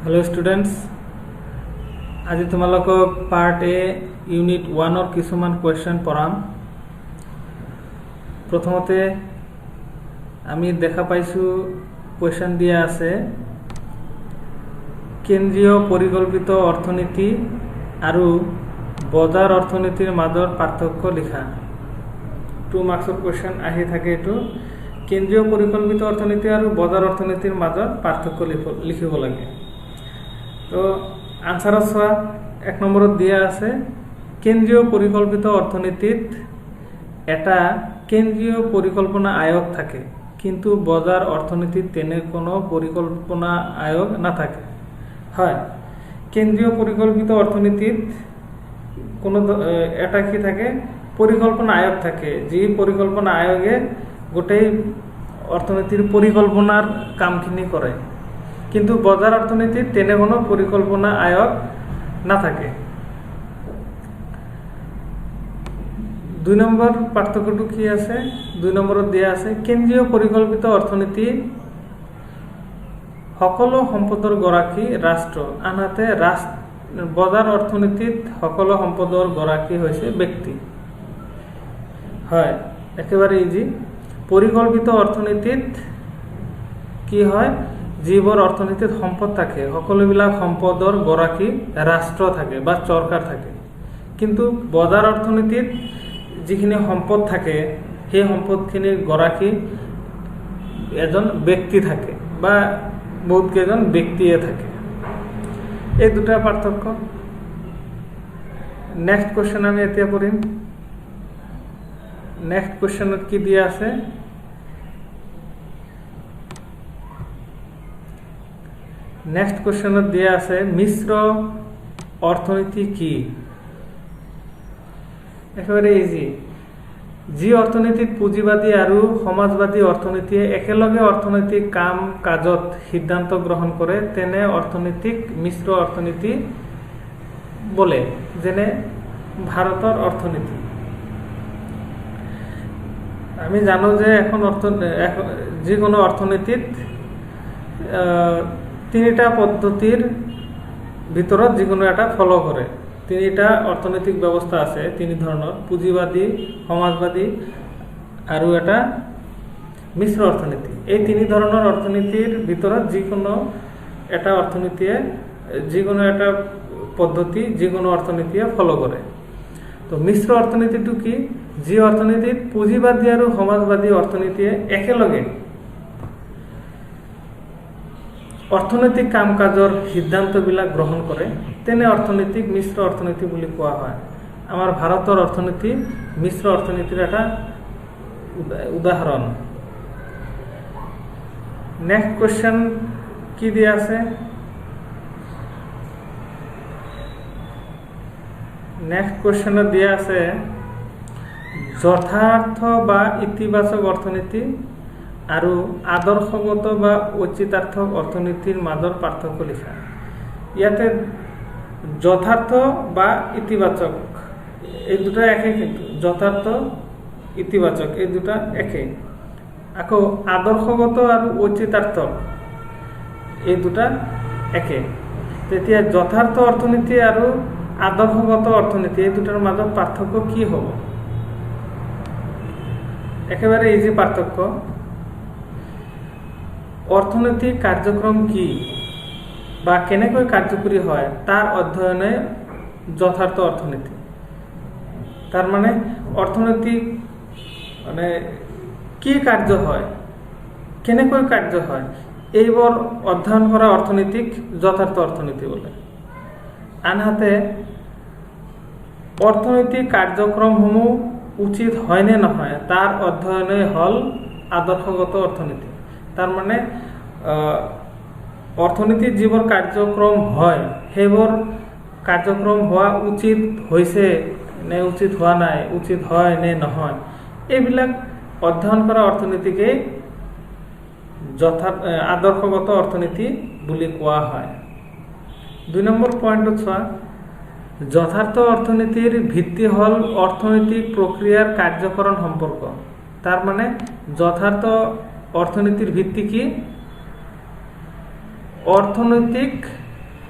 Hello students, आज तुम्हारा part a unit 1 और किसुमान क्वेश्चन पढ़ाम। प्रथमते आमी देखा पाइछु क्वेश्चन दिया आछे केंद्रीय परिकल्पित अर्थनीति आरु बजार अर्थनीतिर माजर पार्थक्य लिखा। 2 मार्क्सर क्वेश्चन आहि थाके एटु केंद्रीय परिकल्पित अर्थनीति और बजार अर्थनीतिर माजर पार्थक्य लिखिब लागे। तो आंसार चुआ 1 नम्बर दिया आछे केंद्रीय परिकल्पित अर्थनीतित एटा केंद्रीय परिकल्पना आयोग थाके किन्तु बजार अर्थनीतित तेने कोनो परिकल्पना आयोग ना थाके। হয় केंद्रीय परिकल्पित अर्थनीतित कोनो एटा कि थाके परिकल्पना आयोग थाके जी परिकल्पना आयोगे गोटे अर्थनीतिर परिकल्पनार कामखिनि करे किन्तु बजार अर्थनीतित तेने कोनो परिकल्पना आयोग ना थाके। 2 नम्बर पार्थक्यटु कि आछे 2 नम्बर दिया आछे केंद्रीय परिकल्पित अर्थनीति सकलो सम्पदर गराकी राष्ट्र आनहाते बजार अर्थनीतित सकलो सम्पदर गराकी होइसे व्यक्ति। হয় एकेबारे इजी परिकल्पित अर्थनीतित कि হয় जीवर अर्थनीतित सम्पद थाके सकलोबिलाक सम्पदर गराकी राष्ट्र थाके बा सरकार थाके किन्तु बजार अर्थनीतित जिखिनि सम्पद थाके সেই सम्पदखिनिर गराकी एजन व्यक्ति थाके बा बहुत केजन व्यक्तिये थाके। এই দুটা পার্থক্য। नेक्स्ट क्वेश्चन आमी এতিয়া পঢ়িম। नेक्स्ट क्वेश्चन কি দিয়া আছে नेक्स्ट क्वेश्चन दिया আছে मिश्र अर्थनीति की। एकेबारे इजी जी अर्थनीतित पुँजीबादी और समाजवादी अर्थनीतिये एकेलगे अर्थनैतिक काम काजत सिद्धांत ग्रहण करे तेने अर्थनीतिक मिश्र अर्थनीति बोले जेने भारतर अर्थनीति। आमी जानो जे एखन जिकोनो अर्थनीतित 3टा पद्धतिर भितरत जिकोनो एटा फलो करे। 3टा अर्थनैतिक व्यवस्था आछे 3 धৰণৰ पुँजीबादी समाजवादी और एटा मिश्र अर्थनीति। এই 3 ধৰণৰ अर्थनीतिर भितरत जिकोनो एटा अर्थनीतिये जिकोनो एटा पद्धति जिकोनो अर्थनीतिये फलो करे। तो मिश्र अर्थनीतिटु कि जी अर्थनीतित पुँजीबादी और समाजवादी अर्थनीतिये एकेलगे अर्थनैतिक काम काजर सिद्धांत बिलाक ग्रहण करे तेने अर्थनीतिक मिश्र अर्थनीति बुली कोवा हय। आमार भारतर अर्थनीति मिश्र अर्थनीतिर एटा उदाहरण। नेक्स्ट क्वेश्चन कि दिया आछे नेक्स्ट क्वेश्चन दिया आछे यथार्थ बा इतिबाचक अर्थनीति और आदर्शगत बा औचितार्थक अर्थनीतिर माजर पार्थक्य लिखा। इयाते यथार्थ बा इतिबाचक এই দুটা একে কিন্তু যথার্থ ইতিবাচক এই দুটা একে আকৌ আদর্শগত আৰু ঔচিতাৰ্থক এই দুটা একে। তেতিয়া যথাৰ্থ অৰ্থনীতি আৰু আদৰ্শগত অৰ্থনীতি এই দুটাৰ মাজত পাৰ্থক্য কি হ'ব? একেবাৰে ইজি পাৰ্থক্য। अर्थनैतिक कार्यक्रम की बा केनेকৈ कार्यकरी হয় तार अध्ययने यथार्थ अर्थनीति। तार माने अर्थनैतिक माने की कार्य হয় केनेকৈ कार्य হয় এইবোৰ অধ্যয়ন কৰা অৰ্থনৈতিক যথাৰ্থ অৰ্থনীতি বলে। আনহাতে অৰ্থনৈতিক কাৰ্যক্ৰমসমূহ উচিত হয় নে নহয় तार अध्ययने হল আদৰ্শগত অৰ্থনীতি। तार माने अर्थनीति जीवर कार्यक्रम है हेबर कार्यक्रम हुआ उचित होइसे ने उचित हुआ नाय उचित है ने নহয় এইবিলাক অধ্যয়ন কৰা অৰ্থনীতিকে আদৰ্শগত অৰ্থনীতি বুলি কোৱা হয়। 2 নম্বৰ পইণ্ট চোৱা যথাৰ্থ অৰ্থনীতিৰ ভিত্তি হল অৰ্থনৈতিক প্ৰক্ৰিয়াৰ কাৰ্যকৰণ সম্পৰ্ক। तार माने যথাৰ্থ অৰ্থনীতিৰ ভিত্তি কি অৰ্থনৈতিক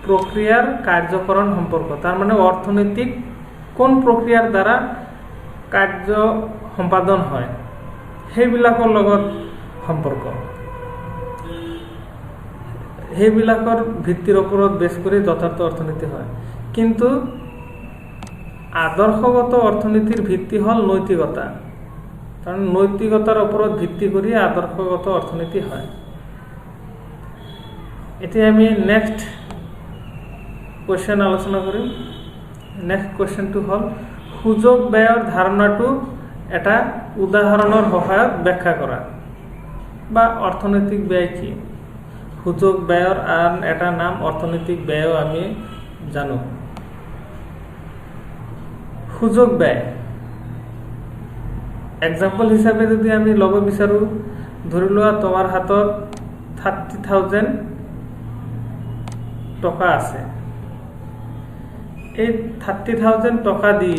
প্ৰক্ৰিয়াৰ কাৰ্যকৰণ সম্পৰ্ক, তাৰ মানে অৰ্থনৈতিক কোন প্ৰক্ৰিয়াৰ দ্বাৰা কাৰ্য সম্পাদন হয় সেইবিলাকৰ লগত সম্পৰ্ক, সেইবিলাকৰ ভিত্তিৰ ওপৰত বেছ কৰি যথাৰ্থ অৰ্থনীতি হয়। কিন্তু আদৰ্শগত অৰ্থনীতিৰ ভিত্তি হ'ল নৈতিকতা, কাৰণ নৈতিকতাৰ ওপৰত ভিত্তি কৰি আদৰ্শগত অৰ্থনীতি হয়। এতিয়া আমি নেক্সট কুৱেশ্যন আলোচনা কৰিম। নেক্সট কুৱেশ্যনটো হ'ল সুযোগ ব্যয়ৰ ধাৰণাটো এটা উদাহৰণৰ সহায়ত ব্যাখ্যা কৰা, বা অৰ্থনৈতিক ব্যয় কি। সুযোগ ব্যয়ৰ আন এটা নাম অৰ্থনৈতিক ব্যয়ও আমি জানো। সুযোগ ব্যয় এক্সাম্পল হিচাপে যদি আমি ল'ব বিচাৰোঁ, ধৰি লোৱা তোমাৰ হাতত 30,000 টকা আছে। এই 30,000 টকা দি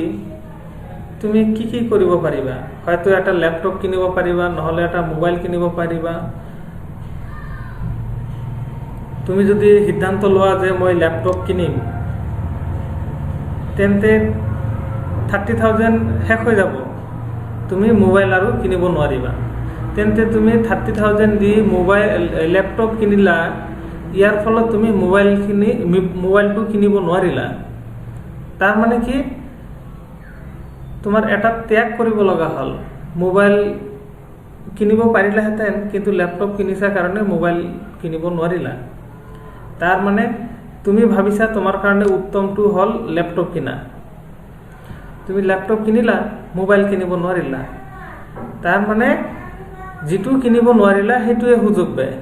তুমি কি কি কৰিব পাৰিবা? হয়তো এটা ল্যাপটপ কিনিব পাৰিবা, নহ'লে এটা মোবাইল কিনিব পাৰিবা। তুমি যদি সিদ্ধান্ত লোৱা যে মই ল্যাপটপ কিনিম, তেন্তে 30,000 শেষ হৈ যাব, তুমি মোবাইল আৰু কিনিব নোৱাৰিবা। তেন্তে তুমি 30,000 দি ল্যাপটপ কিনিলা, ইয়াৰ ফলত তুমি মোবাইলটো কিনিব নোৱাৰিলা। তাৰ মানে কি, তোমাৰ এটা ত্যাগ কৰিব লগা হ'ল। মোবাইল কিনিব পাৰিলাহেঁতেন, কিন্তু ল্যাপটপ কিনিছা কাৰণে মোবাইল কিনিব নোৱাৰিলা। তাৰ মানে তুমি ভাবিছা তোমাৰ কাৰণে উত্তমটো হ'ল ল্যাপটপ কিনা, তুমি ল্যাপটপ কিনিলা, মোবাইল কিনিব নোৱাৰিলা। তাৰ মানে যিটো কিনিব নোৱাৰিলা সেইটোৱে সুযোগ ব্যয়।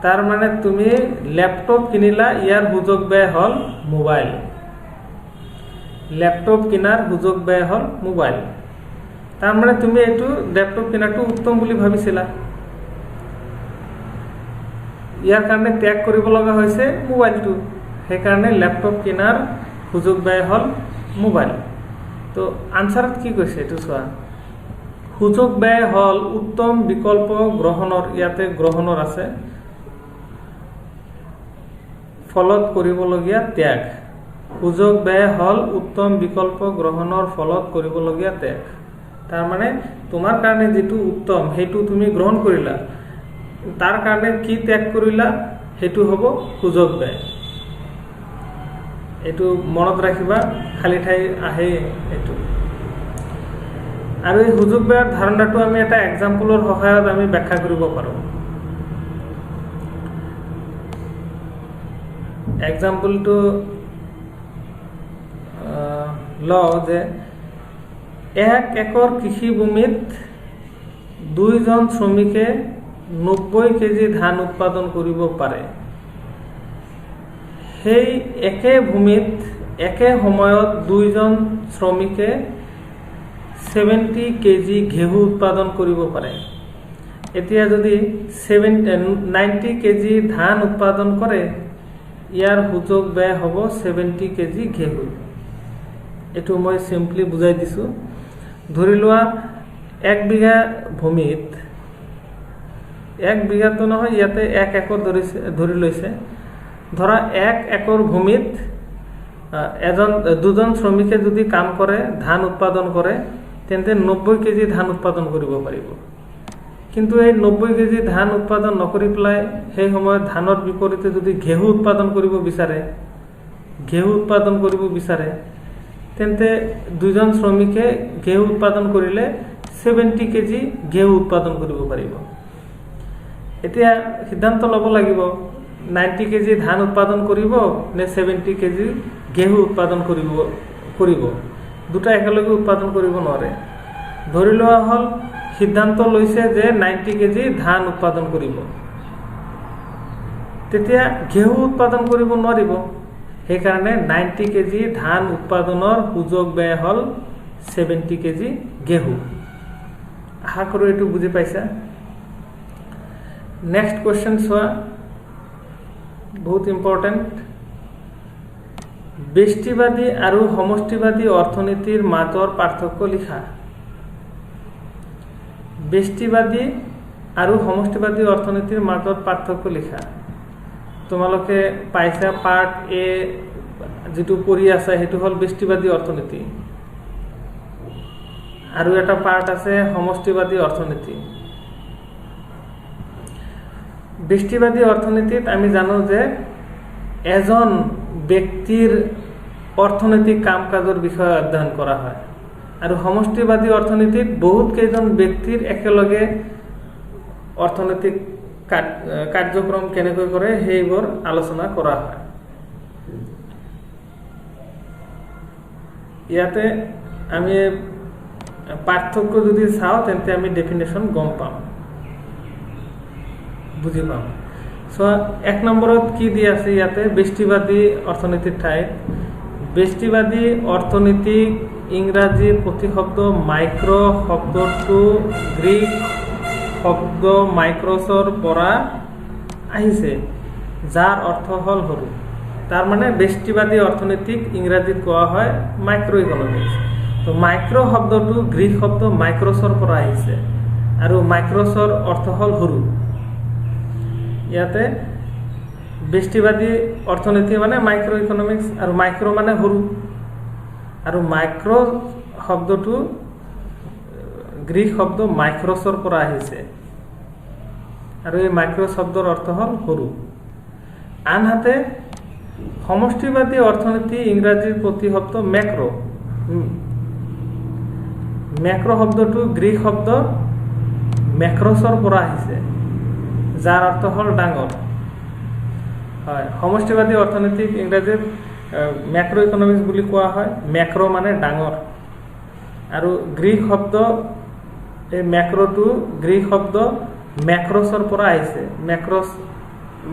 তাৰ মানে তুমি ল্যাপটপ কিনিলা, ইয়াৰ সুযোগ ব্যয় হ'ল মোবাইল। ল্যাপটপ কিনাৰ সুযোগ ব্যয় হ'ল মোবাইল। তাৰ মানে তুমি এইটো ল্যাপটপ কিনাটো উত্তম বুলি ভাবিছিলা, ইয়াৰ কাৰণে ত্যাগ কৰিব লগা হৈছে মোবাইলটো। সেইকাৰণে ল্যাপটপ কিনাৰ সুযোগ ব্যয় হ'ল মোবাইল। তো আনসাৰত কি কৈছে এইটো চোৱা। সুযোগ ব্যয় হ'ল উত্তম বিকল্প গ্ৰহণৰ, ইয়াতে গ্ৰহণৰ আছে, ফলত কৰিবলগীয়া ত্যাগ। সুযোগ ব্যয় হ'ল উত্তম বিকল্প গ্ৰহণৰ ফলত কৰিবলগীয়া ত্যাগ। তাৰ মানে তোমাৰ কাৰণে যিটো উত্তম সেইটো তুমি গ্ৰহণ কৰিলা, তাৰ কাৰণে কি ত্যাগ কৰিলা সেইটো হ'ব সুযোগ ব্যয়। এইটো মনত ৰাখিবা, খালী ঠাই আহে এইটো। আৰু এই সুযোগ ব্যয়ৰ ধাৰণাটো আমি এটা এক্সাম্পলৰ সহায়ত আমি ব্যাখ্যা কৰিব পাৰোঁ। এক্সাম্পলটো লওঁ যে 1 একৰ কৃষিভূমিত 2 জন শ্ৰমিকে 90 কেজি ধান উৎপাদন কৰিব পাৰে। সেই একে ভূমিত একে সময়ত 2 জন শ্ৰমিকে 70 কেজি ঘেঁহু উৎপাদন কৰিব পাৰে। এতিয়া যদি 90 কেজি ধান উৎপাদন কৰে, ইয়াৰ সুযোগ ব্যয় হ'ব 70 কেজি ঘেঁহু। এইটো মই চিম্পলি বুজাই দিছোঁ। ধৰি লোৱা 1 বিঘা ভূমিত, 1 বিঘাটো নহয়, ইয়াতে 1 একৰ ধৰি লৈছে। ধৰা 1 একৰ ভূমিত দুজন শ্ৰমিকে যদি কাম কৰে, ধান উৎপাদন কৰে, তেন্তে 90 কেজি ধান উৎপাদন কৰিব পাৰিব। কিন্তু এই 90 কেজি ধান উৎপাদন নকৰি পেলাই সেই সময়ত ধানৰ বিপৰীতে যদি ঘেঁহু উৎপাদন কৰিব বিচাৰে, তেন্তে 2 জন শ্ৰমিকে ঘেঁহু উৎপাদন কৰিলে 70 কেজি ঘেঁহু উৎপাদন কৰিব পাৰিব। এতিয়া সিদ্ধান্ত ল'ব লাগিব, 90 কেজি ধান উৎপাদন কৰিব নে 70 কেজি ঘেঁহু উৎপাদন কৰিব। দুটা একেলগে উৎপাদন কৰিব নোৱাৰে। ধৰি লোৱা হ'ল সিদ্ধান্ত লৈছে যে 90 কেজি ধান উৎপাদন কৰিব, তেতিয়া ঘেঁহু উৎপাদন কৰিব নোৱাৰিব। সেইকাৰণে 90 কেজি ধান উৎপাদনৰ সুযোগ ব্যয় হ'ল 70 কেজি ঘেঁহু। আশা কৰোঁ এইটো বুজি পাইছা। নেক্সট কুৱেশ্যন চোৱা, বহুত ইম্পৰ্টেণ্ট। ব্যষ্টিবাদী আৰু সমষ্টিবাদী অৰ্থনীতিৰ মাজৰ পাৰ্থক্য লিখা। ব্যষ্টিবাদী আৰু সমষ্টিবাদী অৰ্থনীতিৰ মাজত পাৰ্থক্য লিখা। তোমালোকে পাইছা পাৰ্ট এ যেটো পঢ়ি আছে হেতু হল ব্যষ্টিবাদী অৰ্থনীতি আৰু এটা পাৰ্ট আছে সমষ্টিবাদী অৰ্থনীতি ব্যষ্টিবাদী অৰ্থনীতিত আমি জানো যে এজন ব্যক্তিৰ অৰ্থনৈতিক কাম-কাজৰ বিষয়ে অধ্যয়ন কৰা হয় আৰু সমষ্টিবাদী অৰ্থনীতিত বহুত কেইজন ব্যক্তিৰ একেলগে অৰ্থনৈতিক কাৰ্যক্ৰম কেনেকৈ কৰে সেইবোৰ আলোচনা কৰা হয় ইয়াতে আমি পাৰ্থক্য যদি চাও তেন্তে আমি ডেফিনেশন গম পাম বুজি পাম সো এক নম্বৰত কি দি আছে ইয়াতে ব্যষ্টিবাদী অৰ্থনীতিৰ ঠাইত ব্যষ্টিবাদী অৰ্থনীতি ইংৰাজী প্ৰতিশব্দ মাইক্ৰ শব্দটো গ্ৰীক শব্দ মাইক্ৰছৰ পৰা আহিছে যাৰ অৰ্থ হল সৰু তাৰ মানে ব্যষ্টিবাদী অৰ্থনীতিক ইংৰাজীত কোৱা হয় মাইক্ৰ ইকনমিক্স তো মাইক্ৰ শব্দটো গ্ৰীক শব্দ মাইক্ৰছৰ পৰা আহিছে আৰু মাইক্ৰছৰ অৰ্থ হল সৰু ইয়াতে ব্যষ্টিবাদী অৰ্থনীতি মানে মাইক্ৰ ইকনমিক্স আৰু মাইক্ৰ মানে সৰু আৰু মাইক্ৰ শব্দটো গ্ৰীক শব্দ মাইক্ৰছৰ পৰা আহিছে আৰু এই মাইক্ৰ শব্দৰ অৰ্থ হল সৰু আনহাতে সমষ্টিবাদী অৰ্থনীতি ইংৰাজীৰ প্ৰতিশব্দ ম্যাক্ৰ ম্যাক্ৰ শব্দটো গ্ৰীক শব্দ ম্যাক্ৰছৰ পৰা আহিছে যাৰ অৰ্থ হল ডাঙৰ হয় সমষ্টিবাদী অৰ্থনীতিক ইংৰাজীত ম্যাক্ৰ ইকনমিক্স বুলি কোৱা হয় ম্যাক্ৰ মানে ডাঙৰ আৰু গ্ৰীক শব্দ এই ম্যাক্ৰটো গ্ৰীক শব্দ ম্যাক্ৰছৰ পৰা আহিছে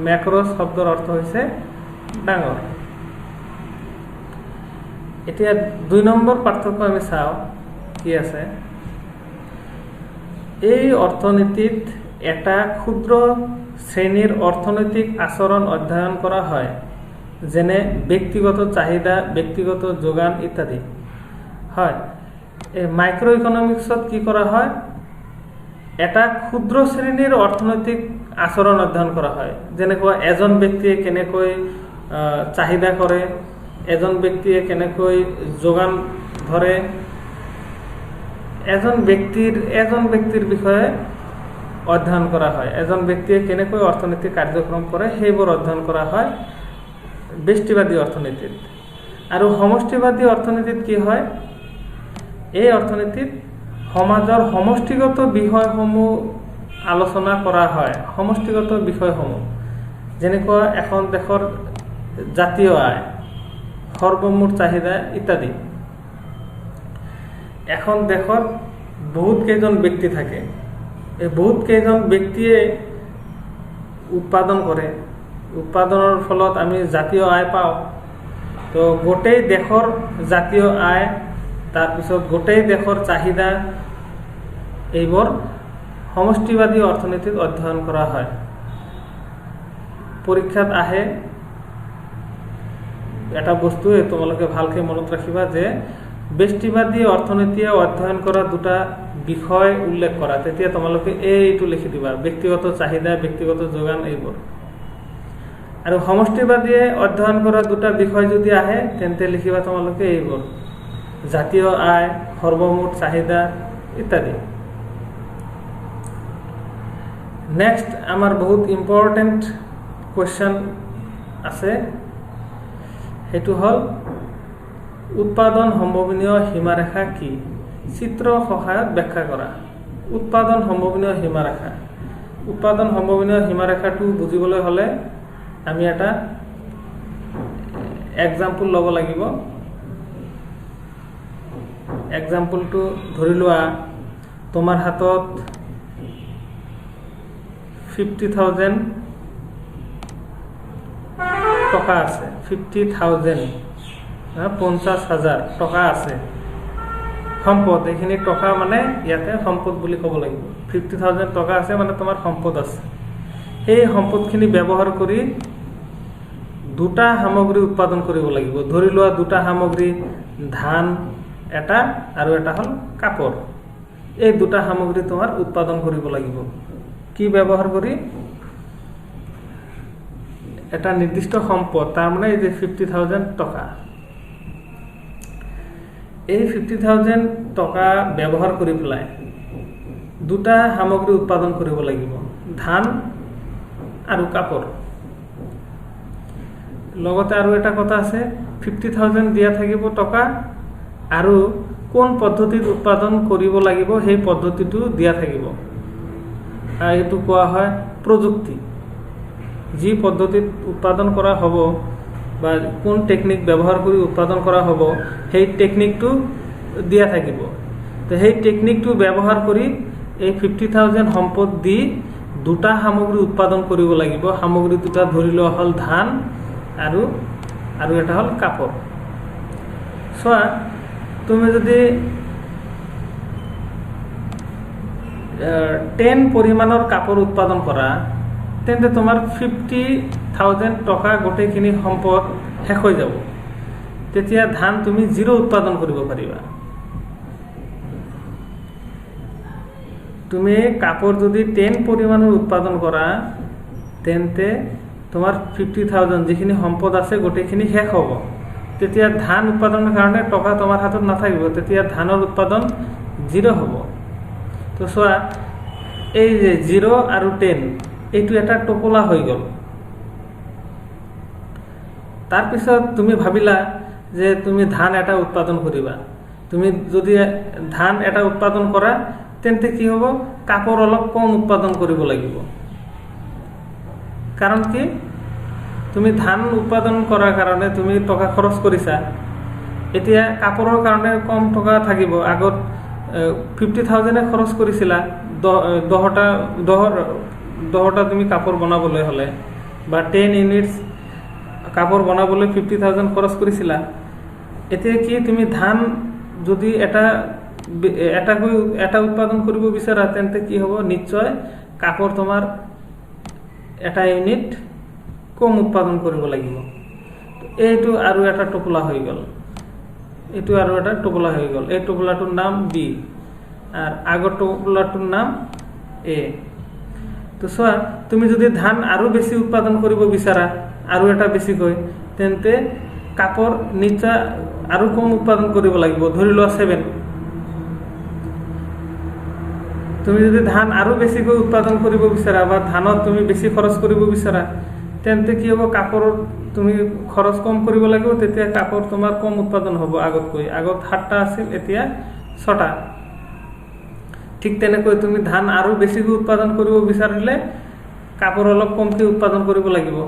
ম্যাক্ৰছ শব্দৰ অৰ্থ হৈছে ডাঙৰ এতিয়া দুই নম্বৰ পাৰ্থক্য আমি চাও কি আছে এই অৰ্থনীতিত এটা ক্ষুদ্ৰ শ্ৰেণীৰ অৰ্থনৈতিক আচৰণ অধ্যয়ন কৰা হয় যেনে ব্যক্তিগত চাহিদা ব্যক্তিগত যোগান ইত্যাদি হয় এই মাইক্ৰ ইকনমিক্সত কি কৰা হয় এটা ক্ষুদ্ৰ শ্ৰেণীৰ অৰ্থনৈতিক আচৰণ অধ্যয়ন কৰা হয় যেনেকৈ এজন ব্যক্তিয়ে কেনেকৈ চাহিদা কৰে এজন ব্যক্তিয়ে কেনেকৈ যোগান ধৰে এজন ব্যক্তিৰ বিষয়ে অধ্যয়ন কৰা হয় এজন ব্যক্তিয়ে কেনেকৈ অৰ্থনৈতিক কাৰ্যক্ৰম কৰে সেইবোৰ অধ্যয়ন কৰা হয় ব্যষ্টিবাদী অৰ্থনীতিত আৰু সমষ্টিবাদী অৰ্থনীতিত কি হয় এই অৰ্থনীতিত সমাজৰ সমষ্টিগত বিষয়সমূহ আলোচনা কৰা হয় সমষ্টিগত বিষয়সমূহ যেনেকৈ এখন দেশৰ জাতীয় আয় সৰ্বমুঠ চাহিদা ইত্যাদি এখন দেশত বহুত কেইজন ব্যক্তি থাকে এই বহুত কেইজন ব্যক্তিয়ে উৎপাদন কৰে উৎপাদনৰ ফলত আমি জাতীয় আয় পাওঁ তো গোটেই দেশৰ জাতীয় আয় তাৰ পিছত গোটেই দেশৰ চাহিদা এইবোৰ সমষ্টিবাদী অৰ্থনীতিত অধ্যয়ন কৰা হয় পৰীক্ষাত আহে এটা বস্তু তোমালোকে ভালকৈ মনত ৰাখিবা যে ব্যষ্টিবাদী অৰ্থনীতিয়ে অধ্যয়ন কৰা দুটা বিষয় উল্লেখ কৰা তেতিয়া তোমালোকে এইটো লিখি দিবা ব্যক্তিগত চাহিদা ব্যক্তিগত যোগান এইবোৰ আৰু সমষ্টিবাদীয়ে অধ্যয়ন কৰা দুটা বিষয় যদি আহে তেন্তে লিখিবা তোমালোকে এইবোৰ জাতীয় আয় সৰ্বমুঠ চাহিদা ইত্যাদি নেক্সট আমাৰ বহুত ইম্পৰ্টেন্ট কোৱেশ্চন আছে হেতু হল উৎপাদন সম্ভাৱনীয় সীমাৰেখা কি চিত্ৰ সহায়ত ব্যাখ্যা কৰা উৎপাদন সম্ভাৱনীয় সীমাৰেখাটো বুজিবলৈ হলে আমি এটা এক্সাম্পল ল'ব লাগিব এক্সাম্পলটো ধৰি লোৱা তোমাৰ হাতত 50,000 টকা আছে 50,000 50,000 টকা আছে সম্পদ এইখিনি টকা মানে ইয়াতে সম্পদ বুলি ক'ব লাগিব 50,000 টকা আছে মানে তোমাৰ সম্পদ আছে এই সম্পদখিনি ব্যৱহাৰ কৰি দুটা সামগ্ৰী উৎপাদন কৰিব লাগিব ধৰি লোৱা দুটা সামগ্ৰী ধান এটা আৰু এটা হল কাপোৰ এই দুটা সামগ্ৰী তোমাৰ উৎপাদন কৰিব লাগিব কি ব্যৱহাৰ কৰি এটা নির্দিষ্ট সম্পদ, তার মানে এই যে 50,000 টাকা, এই 50,000 টাকা ব্যবহার কৰি পেলাই দুটা সামগ্ৰী উৎপাদন কৰিব লাগিব, ধান আৰু কাপড়। লগতে আৰু এটা কথা আছে, 50,000 দিয়া থাকিব টাকা আৰু কোন পদ্ধতিত উৎপাদন কৰিব লাগিব সেই পদ্ধতিটো দিয়া থাকিব। এইটো কোৱা হয় প্ৰযুক্তি। যি পদ্ধতিত উৎপাদন কৰা হ'ব বা কোন টেকনিক ব্যৱহাৰ কৰি উৎপাদন কৰা হ'ব সেই টেকনিকটো দিয়া থাকিব। তো সেই টেকনিকটো ব্যৱহাৰ কৰি এই 50,000 সম্পদ দি দুটা সামগ্ৰী উৎপাদন কৰিব লাগিব। সামগ্ৰী দুটা ধৰি লোৱা হ'ল ধান আৰু এটা হ'ল কাপড়। চোৱা, তুমি যদি 10 পৰিমাণৰ কাপড় উৎপাদন কৰা তেন্তে তোমাৰ 50,000 টকা গোটেইখিনি সম্পদ শেষ হৈ যাব। তেতিয়া ধান তুমি 0 উৎপাদন কৰিব পাৰিবা। তুমি কাপড় যদি 10 পৰিমাণৰ উৎপাদন কৰা তেন্তে তোমাৰ 50,000 যিখিনি সম্পদ আছে গোটেইখিনি শেষ হ'ব। তেতিয়া ধান উৎপাদনৰ কাৰণে টকা তোমাৰ হাতত নাথাকিব, তেতিয়া ধানৰ উৎপাদন 0 হ'ব। তো চোৱা, এই যে 0 আৰু 10 এইটো এটা টোপোলা হৈ গ'ল। তাৰপিছত তুমি ভাবিলা যে তুমি ধান এটা উৎপাদন কৰিবা। তুমি যদি ধান এটা উৎপাদন কৰা তেন্তে কি হ'ব, কাপড় অলপ কম উৎপাদন কৰিব লাগিব। কাৰণ কি, তুমি ধান উৎপাদন কৰাৰ কাৰণে তুমি টকা খৰচ কৰিছা, এতিয়া কাপড়ৰ কাৰণে কম টকা থাকিব। আগত 50,000 খৰচ কৰিছিলা 10টা তুমি কাপড় বনাবলৈ হ'লে, বা 10 ইউনিটছ কাপড় বনাবলৈ 50,000 খৰচ কৰিছিলা। এতিয়া কি, তুমি ধান যদি এটা উৎপাদন কৰিব বিচাৰা তেন্তে কি হ'ব, নিশ্চয় কাপড় তোমাৰ এটা ইউনিট কম উৎপাদন কৰিব লাগিব। এইটো আৰু এটা টোপোলা হৈ গ'ল, এইটো আৰু এটা টোপোলা হৈ গ'ল। এই টোপোলাটোৰ নাম বি আৰ আগৰ টোপোলাটোৰ নাম এ। তো চোৱা, তুমি যদি ধান আৰু বেছি উৎপাদন কৰিব বিচাৰা আৰু এটা বেছিকৈ, তেন্তে কাপড় নিশ্চয় আৰু কম উৎপাদন কৰিব লাগিব, ধৰি লোৱা 7। তুমি যদি ধান আৰু বেছিকৈ উৎপাদন কৰিব বিচাৰা বা ধানত তুমি বেছি খৰচ কৰিব বিচাৰা তেন্তে কি হ'ব, কাপড়ত তুমি খৰচ কম কৰিব লাগিব, তেতিয়া কাপড় তোমাৰ কম উৎপাদন হ'ব আগতকৈ। আগত 7টা আছিল, এতিয়া 6টা। ঠিক তেনেকৈ তুমি ধান আৰু বেছিকৈ উৎপাদন কৰিব বিচাৰিলে কাপড় অলপ কমকৈ উৎপাদন কৰিব লাগিব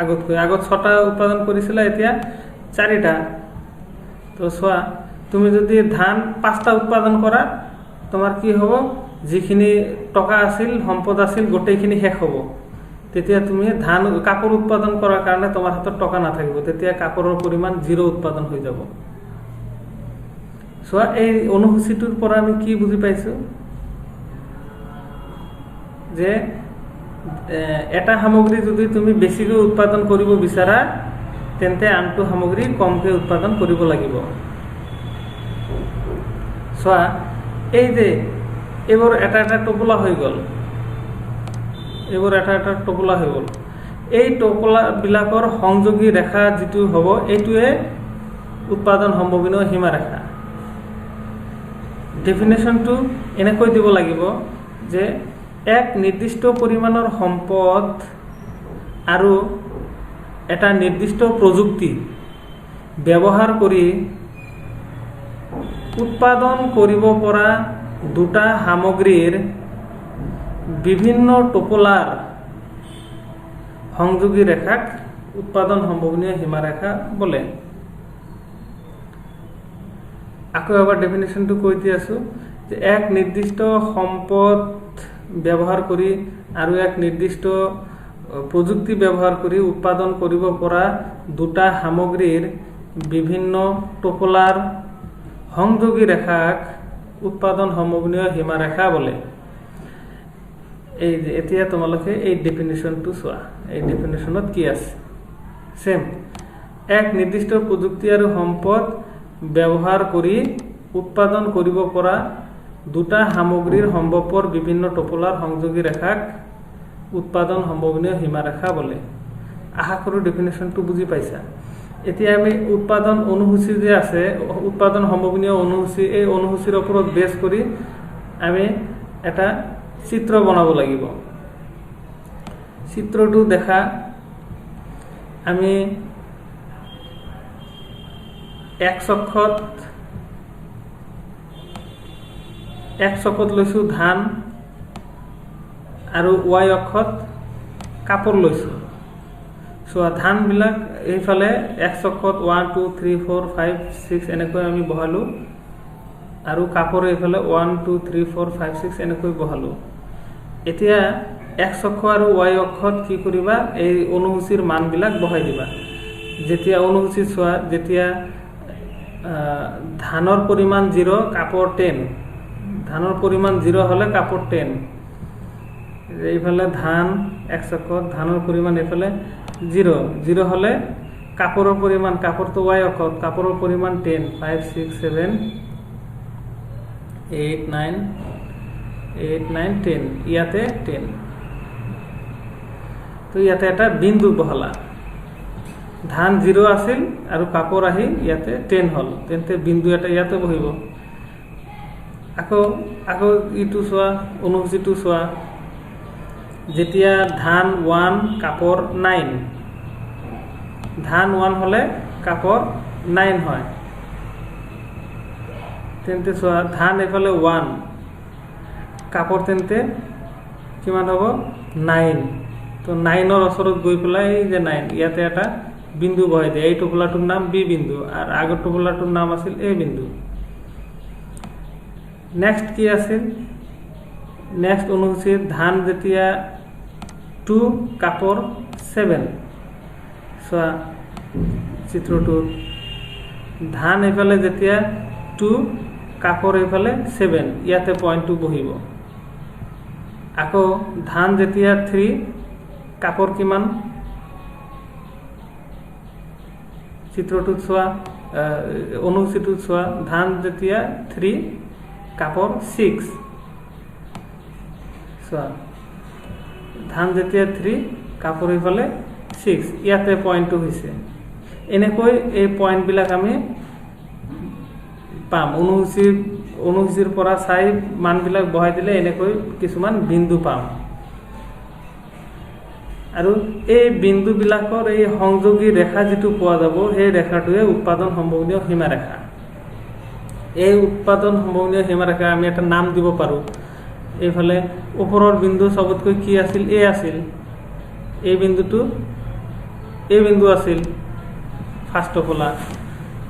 আগতকৈ। আগত 6টা উৎপাদন কৰিছিলা, এতিয়া 4টা। তো চোৱা, তুমি যদি ধান 5টা উৎপাদন কৰা, তোমাৰ কি হ'ব, যিখিনি টকা আছিল, সম্পদ আছিল, গোটেইখিনি শেষ হ'ব। তেতিয়া তুমি কাপড় উৎপাদন কৰাৰ কাৰণে তোমাৰ হাতত টকা নাথাকিব, তেতিয়া কাপড়ৰ পৰিমাণ 0 উৎপাদন হৈ যাব। চোৱা, এই অনুসূচীটোৰ পৰা আমি কি বুজি পাইছো, যে এটা সামগ্ৰী যদি তুমি বেছিকৈ উৎপাদন কৰিব বিচাৰা তেন্তে আনটো সামগ্ৰী কমকৈ উৎপাদন কৰিব লাগিব। চোৱা, এই যে এইবোৰ এটা টোপোলা হৈ গ'ল, এইবোৰ এটা টোপোলা হৈ গ'ল। এই টোপোলাবিলাকৰ সংযোগী ৰেখা যিটো হ'ব, এইটোৱে উৎপাদন সম্ভাৱনীয় সীমাৰেখা। ডেফিনেশ্যনটো এনেকৈ দিব লাগিব যে এক নিৰ্দিষ্ট পৰিমাণৰ সম্পদ আৰু এটা নিৰ্দিষ্ট প্ৰযুক্তি ব্যৱহাৰ কৰি উৎপাদন কৰিব পৰা দুটা সামগ্ৰীৰ বিভিন্ন টোপোলাৰ সংযোগী ৰেখাক উৎপাদন সম্ভাৱনীয় সীমাৰেখা বোলে। আকৌ এবাৰ ডেফিনেশ্যনটো কৈ দি আছো, যে এক নিৰ্দিষ্ট সম্পদ ব্যৱহাৰ কৰি আৰু এক নিৰ্দিষ্ট প্ৰযুক্তি ব্যৱহাৰ কৰি উৎপাদন কৰিব পৰা দুটা সামগ্ৰীৰ বিভিন্ন টোপোলাৰ সংযোগী ৰেখাক উৎপাদন সম্ভাৱনীয় সীমাৰেখা বোলে। এই যে এতিয়া তোমালোকে এই ডেফিনেশ্যনটো চোৱা, এই ডেফিনেশ্যনত কি আছে, সেম। এক নিৰ্দিষ্ট প্ৰযুক্তি আৰু সম্পদ ব্যৱহাৰ কৰি উৎপাদন কৰিব পৰা দুটা সামগ্ৰীৰ সম্ভৱপৰ বিভিন্ন টোপোলাৰ সংযোগী ৰেখাক উৎপাদন সম্ভাৱনীয় সীমাৰেখা বোলে। আশা কৰোঁ ডেফিনেশ্যনটো বুজি পাইছা। এতিয়া আমি উৎপাদন অনুসূচী যে আছে, উৎপাদন সম্ভাৱনীয় অনুসূচী, এই অনুসূচীৰ ওপৰত বেছ কৰি আমি এটা চিত্ৰ বনাব লাগিব। চিত্ৰটো দেখা আমি এক্স অক্ষত লৈছোঁ ধান আৰু ৱাই অক্ষত কাপোৰ লৈছোঁ। চোৱা ধানবিলাক এইফালে এক্স অক্ষত 1 2 3 4 5 6 এনেকৈ আমি বহালোঁ আৰু কাপোৰ এইফালে 1 2 3 4 5 6 এনেকৈ বহালোঁ। এতিয়া এক্স অক্ষ আৰু ৱাই অক্ষত কি কৰিবা, এই অনুসূচীৰ মানবিলাক বহাই দিবা। যেতিয়া অনুসূচী চোৱা, যেতিয়া ধানৰ পৰিমাণ 0 কাপোৰ 10, ধানৰ পৰিমাণ 0 হ'লে কাপোৰ 10, এইফালে ধান এক্স অক্ষত, ধানৰ পৰিমাণ এইফালে 0 হ'লে কাপোৰৰ পৰিমাণ, কাপোৰটো ৱাই অক্ষত, কাপোৰৰ পৰিমাণ 10 5 6 7 8 9 10, ইয়াতে 10। তো ইয়াতে এটা বিন্দু বহালা, ধান 0 আছিল আৰু কাপোৰ আহি ইয়াতে 10 হ'ল, তেন্তে বিন্দু এটা ইয়াতে বহিব। আকৌ ইটো চোৱা, অনুসূচীটো চোৱা, যেতিয়া ধান 1 কাপোৰ 9, ধান 1 হ'লে কাপোৰ 9 হয়, তেন্তে চোৱা ধান এইফালে 1, কাপোৰ তেন্তে কিমান হ'ব 9। তো 9ৰ ওচৰত গৈ পেলাই এই যে 9, ইয়াতে এটা বিন্দু বহাই দিয়ে। এই টোপোলাটোৰ নাম বি বিন্দু আৰু আগৰ টোপোলাটোৰ নাম আছিল এ বিন্দু। নেক্সট কি আছিল, নেক্সট অনুসূচীত ধান যেতিয়া 2 কাপোৰ 7, চোৱা চিত্ৰটোত ধান এইফালে যেতিয়া 2 কাপোৰ এইফালে 7, ইয়াতে পইণ্টটো বহিব। আকৌ ধান যেতিয়া 3 কাপোৰ কিমান, চিত্ৰটোত চোৱা, অনুসূচীটোত চোৱা, ধান যেতিয়া 3 কাপোৰ 6, চোৱা ধান যেতিয়া 3 কাপোৰ এইফালে 6, ইয়াতে পইণ্টটো হৈছে। এনেকৈ এই পইণ্টবিলাক আমি পাম। অনুসূচীৰ পৰা চাই মানবিলাক বহাই দিলে এনেকৈ কিছুমান বিন্দু পাম। আৰু এই বিন্দুবিলাকৰ এই সংযোগী ৰেখা যিটো পোৱা যাব, সেই ৰেখাটোৱে উৎপাদন সম্ভাৱনীয় সীমাৰেখা। এই উৎপাদন সম্ভাৱনীয় সীমাৰেখা আমি এটা নাম দিব পাৰোঁ। এইফালে ওপৰৰ বিন্দু চবতকৈ কি আছিল, এ আছিল, এই বিন্দুটো এ বিন্দু আছিল ফাৰ্ষ্ট টোপোলা,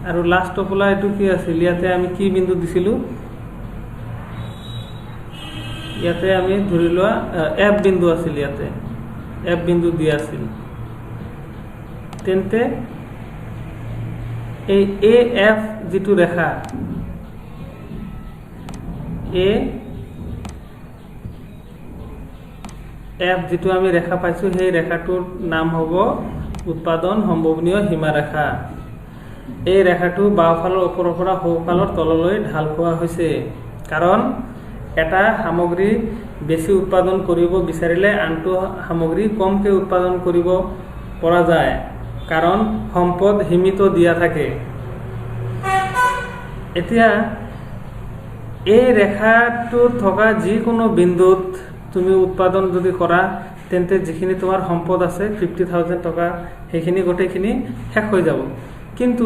আৰু লাষ্ট টোপোলা এইটো কি আছিল, ইয়াতে আমি কি বিন্দু দিছিলোঁ, ইয়াতে আমি ধৰি লোৱা এফ বিন্দু আছিল, ইয়াতে এফ বিন্দু দিয়া আছিল। তেন্তে এই এ এফ যিটো ৰেখা, এ এফ যিটো আমি ৰেখা পাইছোঁ, সেই ৰেখাটোৰ নাম হ'ব উৎপাদন সম্ভাৱনীয় সীমাৰেখা। এই ৰেখাটো বাওঁফালৰ ওপৰৰ পৰা সোঁফালৰ তললৈ ঢাল খোৱা হৈছে, কাৰণ এটা সামগ্ৰী বেছি উৎপাদন কৰিব বিচাৰিলে আনটো সামগ্ৰী কমকৈ উৎপাদন কৰিব পৰা যায়, কাৰণ সম্পদ সীমিত দিয়া থাকে। এতিয়া এই ৰেখাটোত থকা যিকোনো বিন্দুত তুমি উৎপাদন যদি কৰা, তেন্তে যিখিনি তোমাৰ সম্পদ আছে 50,000 টকা, সেইখিনি গোটেইখিনি শেষ হৈ যাব। কিন্তু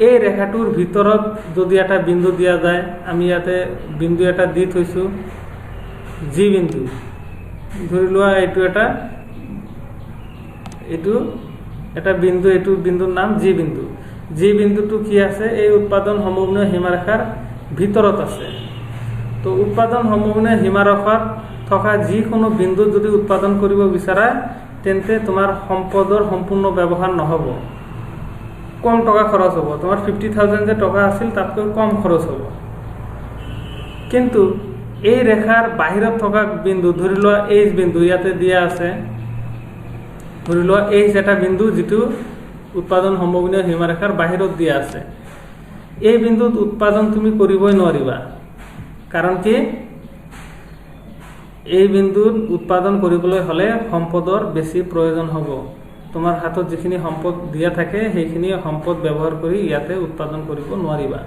এই ৰেখাটোৰ ভিতৰত যদি এটা বিন্দু দিয়া যায়, আমি ইয়াতে বিন্দু এটা দি থৈছোঁ জি বিন্দু, ধৰি লোৱা এইটো এটা বিন্দু, এইটো বিন্দুৰ নাম জি বিন্দু। জি বিন্দুটো কি আছে, এই উৎপাদন সম্ভাৱনীয় সীমাৰেখাৰ ভিতৰত আছে। তো উৎপাদন সম্ভাৱনীয় সীমাৰেখাত থকা যিকোনো বিন্দুত যদি উৎপাদন কৰিব বিচাৰা, তেন্তে তোমাৰ সম্পদৰ সম্পূৰ্ণ ব্যৱহাৰ নহ'ব, কম টকা খৰচ হ'ব। তোমাৰ 50,000 যে টকা আছিল, তাতকৈ কম খৰচ হ'ব। কিন্তু এই ৰেখাৰ বাহিৰত থকা বিন্দু, ধৰি লোৱা এইচ বিন্দু ইয়াতে দিয়া আছে, ধৰি লোৱা এইচ এটা বিন্দু যিটো উৎপাদন সম্ভাৱনীয় সীমাৰেখাৰ বাহিৰত দিয়া আছে, এই বিন্দুত উৎপাদন তুমি কৰিবই নোৱাৰিবা। কাৰণ কি, এই বিন্দুত উৎপাদন কৰিবলৈ হ'লে সম্পদৰ বেছি প্ৰয়োজন হ'ব। তোমাৰ হাতত যিখিনি সম্পদ দিয়া থাকে সেইখিনি সম্পদ ব্যৱহাৰ কৰি ইয়াতে উৎপাদন কৰিব নোৱাৰিবা।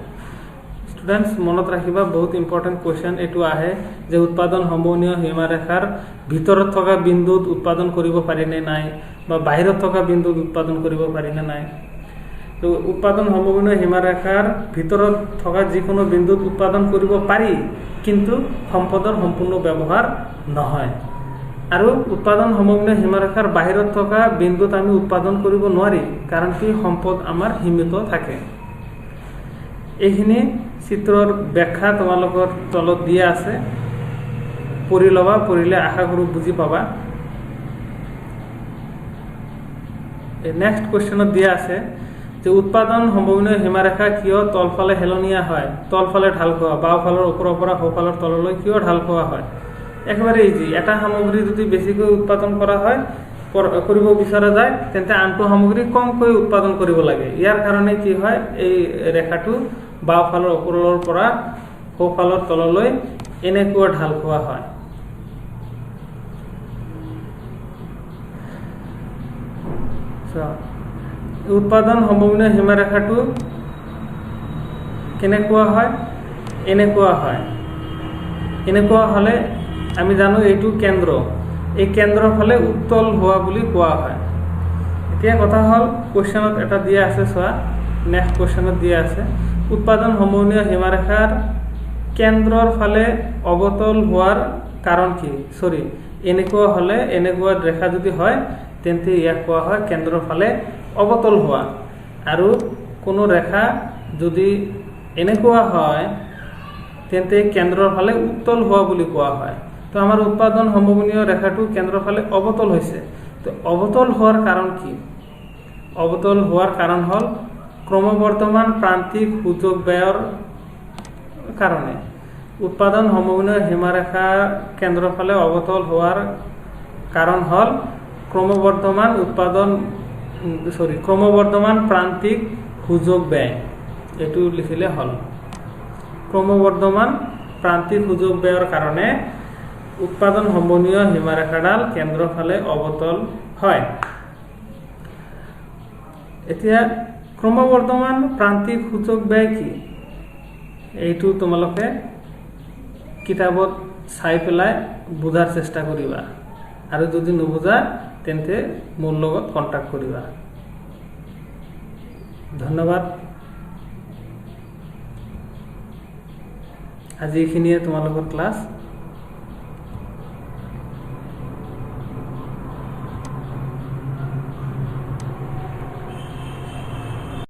ষ্টুডেণ্টছ মনত ৰাখিবা, বহুত ইম্পৰ্টেণ্ট কুৱেশ্যন এইটো আহে যে উৎপাদন সম্ভাৱনীয় সীমাৰেখাৰ ভিতৰত থকা বিন্দুত উৎপাদন কৰিব পাৰিনে নাই, বা বাহিৰত থকা বিন্দুত উৎপাদন কৰিব পাৰিনে নাই। তো উৎপাদন সম্ভাৱনীয় সীমাৰেখাৰ ভিতৰত থকা যিকোনো বিন্দুত উৎপাদন কৰিব পাৰি, কিন্তু সম্পদৰ সম্পূৰ্ণ ব্যৱহাৰ নহয়। আৰু উৎপাদন সম্ভাৱনীয় সীমাৰেখাৰ বাহিৰত থকা বিন্দুত আমি উৎপাদন কৰিব নোৱাৰি, কাৰণ কি সম্পদ আমাৰ সীমিত থাকে। এইখিনি চিত্ৰৰ ব্যাখ্যা তোমালোকৰ তলত দিয়া আছে, পঢ়ি ল'বা, পঢ়িলে আশা কৰোঁ বুজি পাবা। নেক্সট কুৱেশ্যনত দিয়া আছে যে উৎপাদন সম্ভাৱনীয় সীমাৰেখা কিয় তলফালে হেলনীয়া হয়, তলফালে ঢাল খোৱা, বাওঁফালৰ ওপৰৰ পৰা সোঁফালৰ তললৈ কিয় ঢাল খোৱা হয়। একেবাৰে ইজি, এটা সামগ্ৰী যদি বেছিকৈ উৎপাদন কৰা হয় কৰিব বিচৰা যায়, তেন্তে আনটো সামগ্ৰী কমকৈ উৎপাদন কৰিব লাগে। ইয়াৰ কাৰণে কি হয়, এই ৰেখাটো বাওঁফালৰ ওপৰৰ পৰা সোঁফালৰ তললৈ এনেকুৱা ঢাল খোৱা হয়। উৎপাদন সম্ভাৱনীয় সীমাৰেখাটো কেনেকুৱা হয়, এনেকুৱা হয়। এনেকুৱা হ'লে আমি জানো এইটো কেন্দ্ৰ, এই কেন্দ্ৰৰ ফালে উত্তল হোৱা বুলি কোৱা হয়। এতিয়া কথা হ'ল, কুৱেশ্যনত এটা দিয়া আছে, চোৱা নেক্সট কুৱেশ্যনত দিয়া আছে উৎপাদন সম্ভাৱনীয় সীমাৰেখাৰ কেন্দ্ৰৰ ফালে অৱতল হোৱাৰ কাৰণ কি। এনেকুৱা হ'লে, এনেকুৱা ৰেখা যদি হয় তেন্তে ইয়াক কোৱা হয় কেন্দ্ৰৰ ফালে অৱতল হোৱা। আৰু কোনো ৰেখা যদি এনেকুৱা হয় তেন্তে কেন্দ্ৰৰ ফালে উত্তল হোৱা বুলি কোৱা হয়। তো আমাৰ উৎপাদন সম্ভাৱনীয় ৰেখাটো কেন্দ্ৰৰ ফালে অৱতল হৈছে। তো অৱতল হোৱাৰ কাৰণ কি? অৱতল হোৱাৰ কাৰণ হ'ল ক্ৰমবৰ্ধমান প্ৰান্তিক সূচক ব্যয়ৰ কাৰণে। উৎপাদন সম্ভাৱনীয় সীমাৰেখা কেন্দ্ৰৰ ফালে অৱতল হোৱাৰ কাৰণ হ'ল ক্ৰমবৰ্ধমান প্ৰান্তিক সূচক ব্যয়। এইটো লিখিলে হ'ল ক্ৰমবৰ্ধমান প্ৰান্তিক সূচক ব্যয়ৰ কাৰণে উৎপাদন সম্ভাৱনীয় সীমাৰেখাডাল কেন্দ্ৰৰ ফালে অৱতল হয়। এতিয়া ক্ৰমবৰ্ধমান প্ৰান্তিক সূচক ব্যয় কি, এইটো তোমালোকে কিতাপত চাই পেলাই বুজাৰ চেষ্টা কৰিবা, আৰু যদি নুবুজা তেন্তে মোৰ লগত কণ্টেক্ট কৰিবা। ধন্যবাদ। আজি এইখিনিয়ে তোমালোকৰ ক্লাছ।